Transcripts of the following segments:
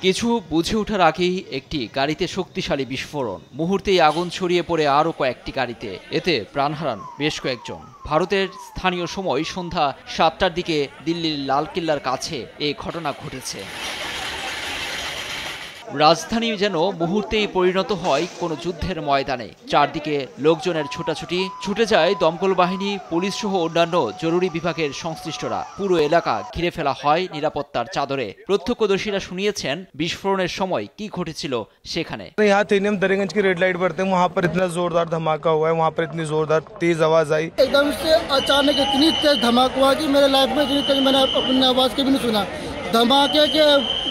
কিছু বুঝে ওঠার আগেই একটি গাড়িতে শক্তিশালী বিস্ফোরণ, মুহূর্তেই আগুন ছড়িয়ে পড়ে আরও কয়েকটি গাড়িতে। এতে প্রাণ হারান বেশ কয়েকজন। ভারতের স্থানীয় সময় সন্ধ্যা 7টার দিকে দিল্লির লালকেল্লার কাছে এই ঘটনা ঘটেছে। রাজধানী যেন মুহূর্তেই পরিণত হয় কোনো যুদ্ধের ময়দানে। চারদিকে লোকজনের ছোটাছুটি, ছুটে যায় দমকল বাহিনী, পুলিশ সহ অন্যান্য জরুরি বিভাগের সংশ্লিষ্টরা। পুরো এলাকা ঘিরে ফেলা হয় নিরাপত্তার চাদরে। প্রত্যক্ষদর্শীরা শুনিয়েছেন বিস্ফোরণের সময় কি ঘটেছিল সেখানে। यहाँ थे हम दरिंगंज की रेड लाइट पर थे, वहाँ पर इतना जोरदार धमाका हुआ है, वहाँ पर इतनी जोरदार तेज आवाज आई, एकदम से अचानक इतनी तेज धमाका हुआ कि मेरे लाइफ में इतनी तेज मैंने अपनी आवाज के भी नहीं सुना। धमाके के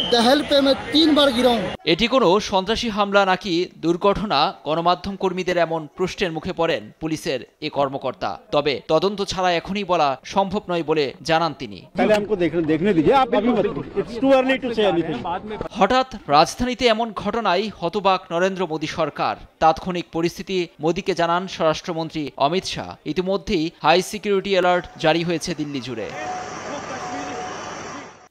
दहल पे मैं 3 बार गिरा हूँ। এটি কোনো সন্ত্রাসী হামলা নাকি দুর্ঘটনা, গণমাধ্যম কর্মীদের এমন প্রশ্নের মুখে পড়েন পুলিশের এই কর্মকর্তা। তবে তদন্ত ছাড়া এখনই বলা সম্ভব নয় বলে জানান তিনি। হঠাৎ রাজধানীতে এমন ঘটনায় হতবাক নরেন্দ্র মোদী সরকার। তাৎক্ষণিক পরিস্থিতি মোদীকে জানান স্বরাষ্ট্রমন্ত্রী অমিত শাহ। ইতিমধ্যেই হাই সিকিউরিটি অ্যালার্ট জারি হয়েছে দিল্লি জুড়ে।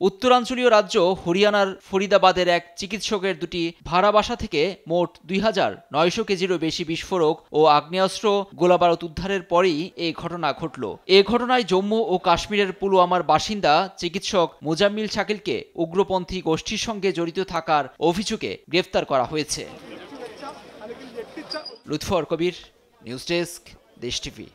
উত্তরাঞ্চলীয় রাজ্য হরিয়ানার ফরিদাবাদের এক চিকিৎসকের দুটি ভাড়া বাসা থেকে মোট 2900 কেজিরও বেশি বিস্ফোরক ও আগ্নেয়াস্ত্র গোলাবারুদ উদ্ধারের পরেই এই ঘটনা ঘটল। এ ঘটনায় জম্মু ও কাশ্মীরের পুলওয়ামার বাসিন্দা চিকিৎসক মোজাম্মিল শাকিলকে উগ্রপন্থী গোষ্ঠীর সঙ্গে জড়িত থাকার অভিযোগে গ্রেফতার করা হয়েছে। লুৎফর কবির, নিউজ ডেস্ক, দেশ টিভি।